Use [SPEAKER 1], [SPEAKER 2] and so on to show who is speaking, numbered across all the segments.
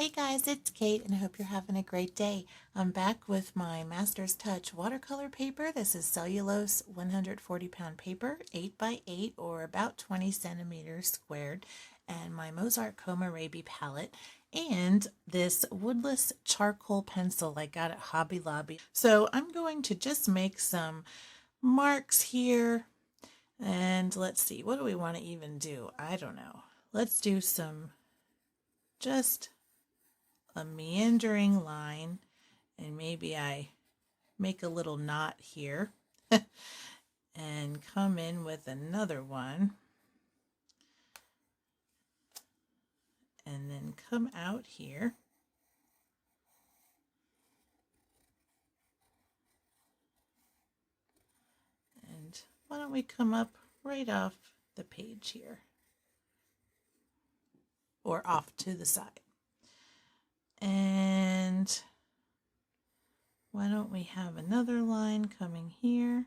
[SPEAKER 1] Hey guys, it's Kate and I hope you're having a great day. I'm back with my Master's Touch watercolor paper. This is cellulose 140-pound paper, 8 by 8 or about 20 centimeters squared, and my Mozart Kohlrabi palette, and this woodless charcoal pencil I got at Hobby Lobby. So I'm going to just make some marks here, and let's see, what do we want to even do? I don't know. Let's do some just a meandering line, and maybe I make a little knot here and come in with another one and then come out here and why don't we come up right off the page here or off to the side. And why don't we have another line coming here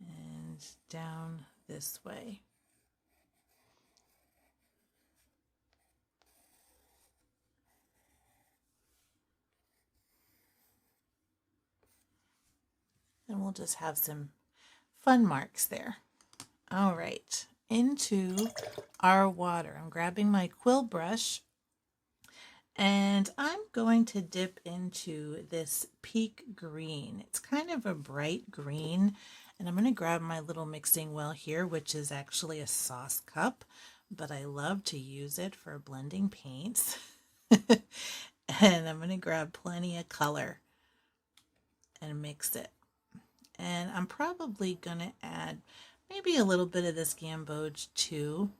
[SPEAKER 1] and down this way. And we'll just have some fun marks there. All right, into our water. I'm grabbing my quill brush and I'm going to dip into this peak green. It's kind of a bright green, and I'm going to grab my little mixing well here, which is actually a sauce cup, but I love to use it for blending paints. And I'm going to grab plenty of color and mix it. And I'm probably going to add maybe a little bit of this gamboge too,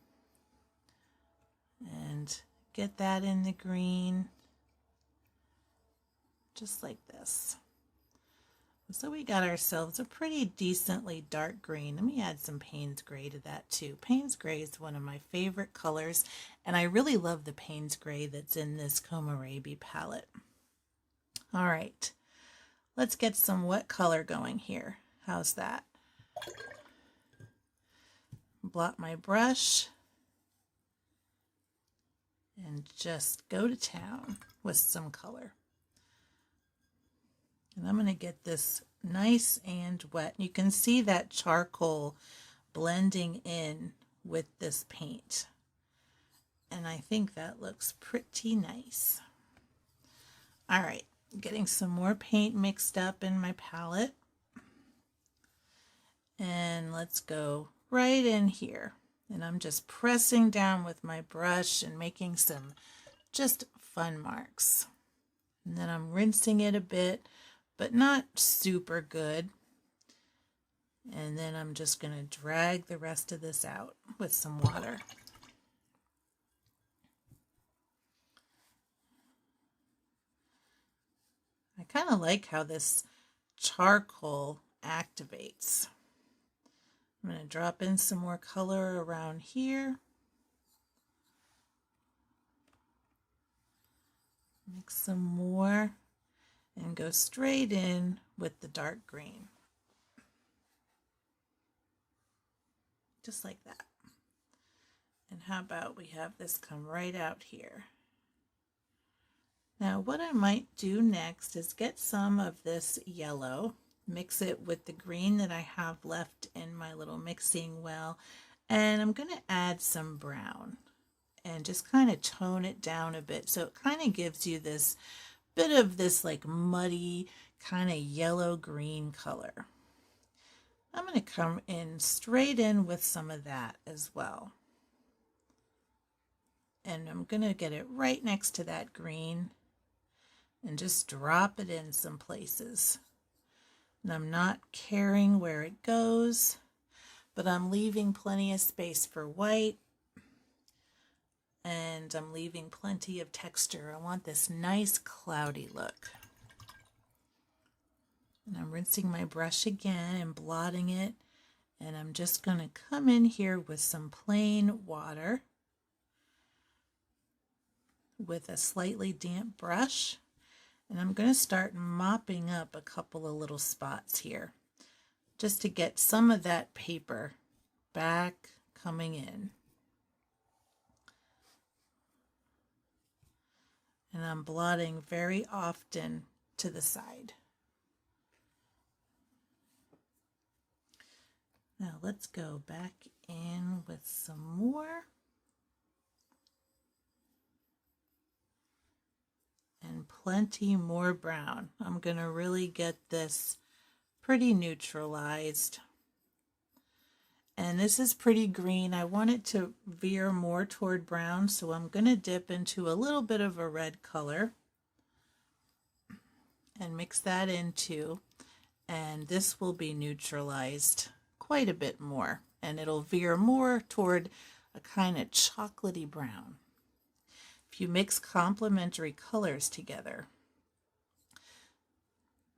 [SPEAKER 1] and get that in the green, just like this. So we got ourselves a pretty decently dark green. Let me add some Payne's Gray to that too. Payne's Gray is one of my favorite colors, and I really love the Payne's Gray that's in this Kohlrabi palette. All right, let's get some wet color going here. How's that? Blot my brush and just go to town with some color. And I'm going to get this nice and wet. You can see that charcoal blending in with this paint, and I think that looks pretty nice. All right, getting some more paint mixed up in my palette, and let's go right in here. And I'm just pressing down with my brush and making some just fun marks. And then I'm rinsing it a bit, but not super good. And then I'm just going to drag the rest of this out with some water. I kind of like how this charcoal activates. I'm going to drop in some more color around here. Mix some more and go straight in with the dark green. Just like that. And how about we have this come right out here. Now what I might do next is get some of this yellow, mix it with the green that I have left in my little mixing well, and I'm going to add some brown and just kind of tone it down a bit so it kind of gives you this bit of this like muddy kind of yellow green color. I'm going to come in straight in with some of that as well, and I'm going to get it right next to that green and just drop it in some places. And I'm not caring where it goes, but I'm leaving plenty of space for white, and I'm leaving plenty of texture. I want this nice cloudy look. And I'm rinsing my brush again and blotting it, and I'm just going to come in here with some plain water with a slightly damp brush. And I'm going to start mopping up a couple of little spots here just to get some of that paper back coming in. And I'm blotting very often to the side. Now let's go back in with some more. And plenty more brown. I'm going to really get this pretty neutralized. And this is pretty green. I want it to veer more toward brown, so I'm going to dip into a little bit of a red color and mix that into, and this will be neutralized quite a bit more, and it'll veer more toward a kind of chocolatey brown. If you mix complementary colors together,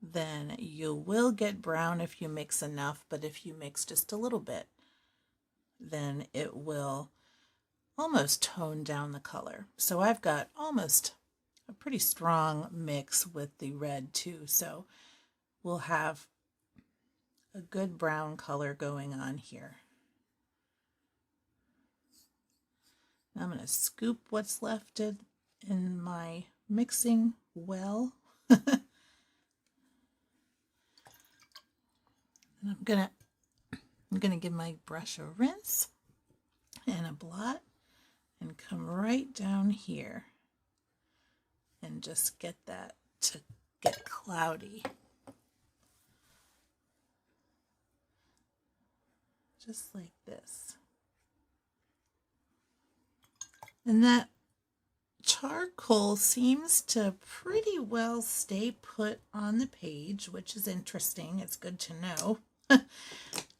[SPEAKER 1] then you will get brown if you mix enough, but if you mix just a little bit, then it will almost tone down the color. So I've got almost a pretty strong mix with the red too, so we'll have a good brown color going on here. Now I'm going to scoop what's left in my mixing well. And I'm gonna give my brush a rinse and a blot and come right down here and just get that to get cloudy. Just like this. And that charcoal seems to pretty well stay put on the page, which is interesting. It's good to know.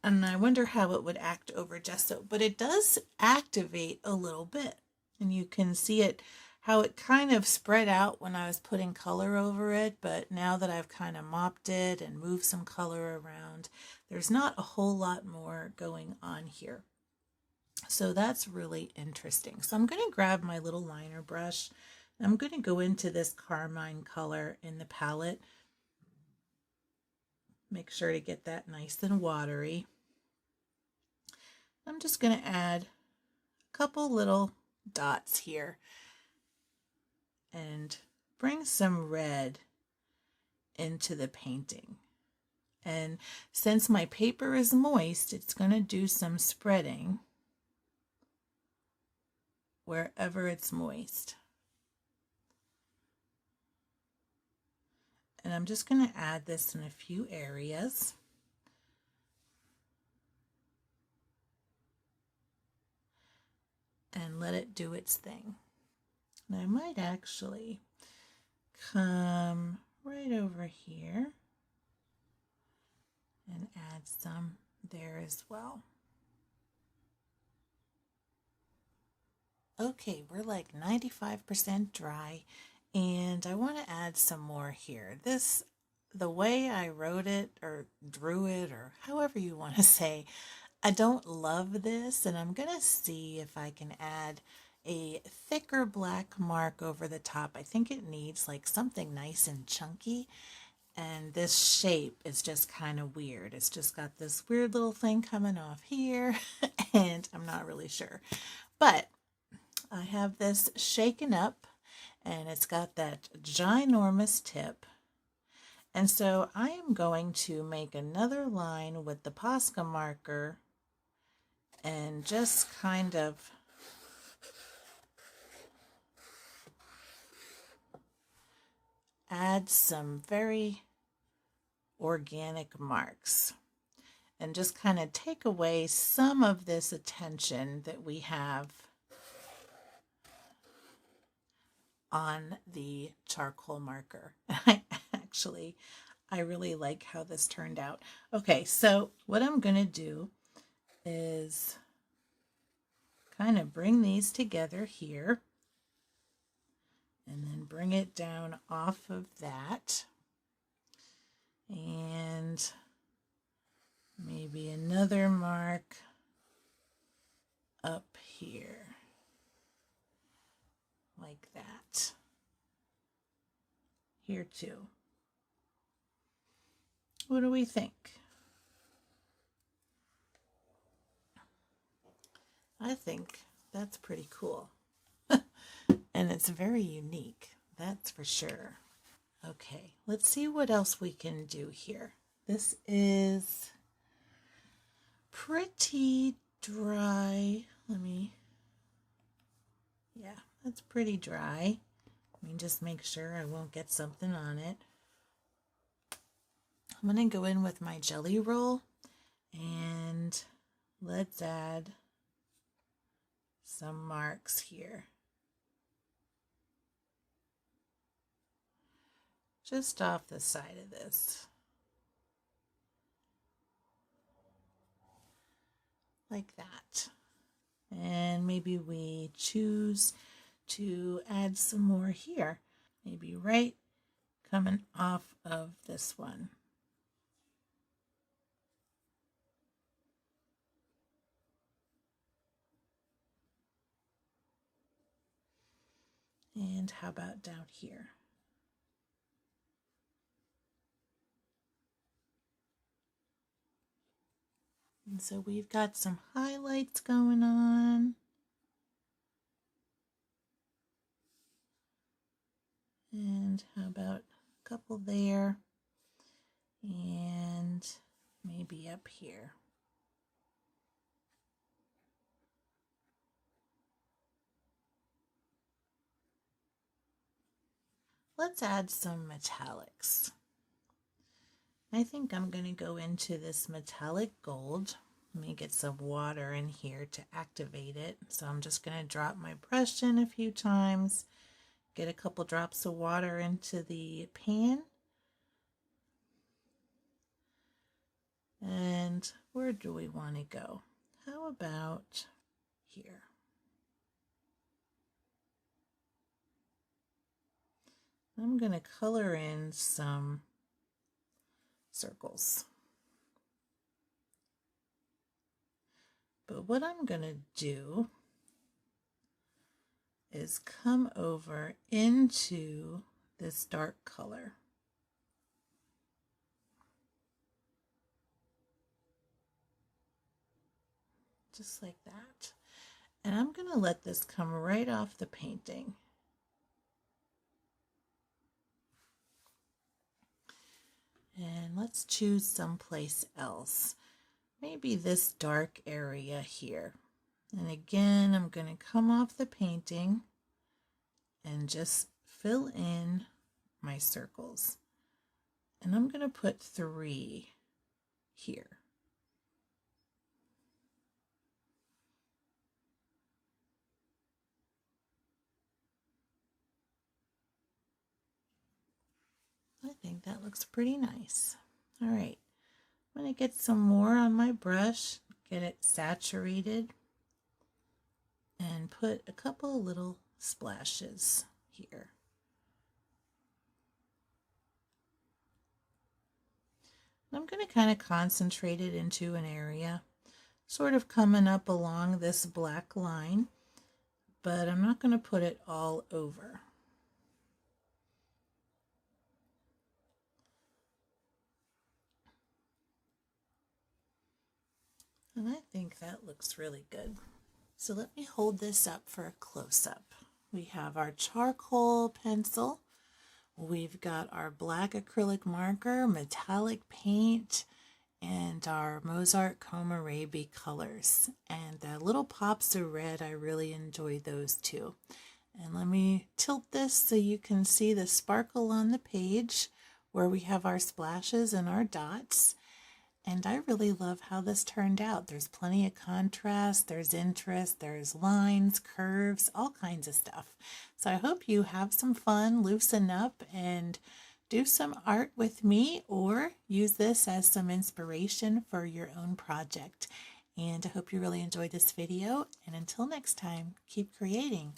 [SPEAKER 1] And I wonder how it would act over gesso, but it does activate a little bit. And you can see it, how it kind of spread out when I was putting color over it, but now that I've kind of mopped it and moved some color around, there's not a whole lot more going on here. So that's really interesting. So I'm going to grab my little liner brush. I'm going to go into this carmine color in the palette. Make sure to get that nice and watery. I'm just going to add a couple little dots here and bring some red into the painting. And since my paper is moist, it's going to do some spreading wherever it's moist. And I'm just going to add this in a few areas. And let it do its thing. And I might actually come right over here and add some there as well. Okay, we're like 95% dry, and I want to add some more here. The way I wrote it or drew it, or however you want to say, I don't love this, and I'm going to see if I can add a thicker black mark over the top. I think it needs like something nice and chunky, and this shape is just kind of weird. It's just got this weird little thing coming off here, and I'm not really sure. But I have this shaken up, and it's got that ginormous tip. And so I am going to make another line with the Posca marker and just kind of add some very organic marks and just kind of take away some of this attention that we have on the charcoal marker. I really like how this turned out. Okay, so what I'm going to do is kind of bring these together here and then bring it down off of that, and maybe another mark up here like that. Here too. What do we think? I think that's pretty cool. And it's very unique. That's for sure. Okay, let's see what else we can do here. This is pretty dry. Yeah, that's pretty dry. Let me just make sure I won't get something on it. I'm going to go in with my jelly roll and let's add some marks here. Just off the side of this. Like that. And maybe we choose to add some more here. Maybe right coming off of this one. And how about down here? And so we've got some highlights going on. And how about a couple there? And maybe up here. Let's add some metallics. I think I'm going to go into this metallic gold. Let me get some water in here to activate it. So I'm just going to drop my brush in a few times, get a couple drops of water into the pan. And where do we want to go? How about here? I'm going to color in some circles. But what I'm going to do is come over into this dark color. Just like that. And I'm going to let this come right off the painting. And let's choose someplace else. Maybe this dark area here. And again, I'm going to come off the painting and just fill in my circles. And I'm going to put 3 here. I think that looks pretty nice. All right, I'm going to get some more on my brush, get it saturated, and put a couple little splashes here. I'm going to kind of concentrate it into an area, sort of coming up along this black line, but I'm not going to put it all over. And I think that looks really good. So let me hold this up for a close-up. We have our charcoal pencil. We've got our black acrylic marker, metallic paint, and our Mozart Kohlrabi colors. And the little pops of red, I really enjoy those too. And let me tilt this so you can see the sparkle on the page where we have our splashes and our dots. And I really love how this turned out. There's plenty of contrast, there's interest, there's lines, curves, all kinds of stuff. So I hope you have some fun, loosen up, and do some art with me, or use this as some inspiration for your own project. And I hope you really enjoyed this video. And until next time, keep creating.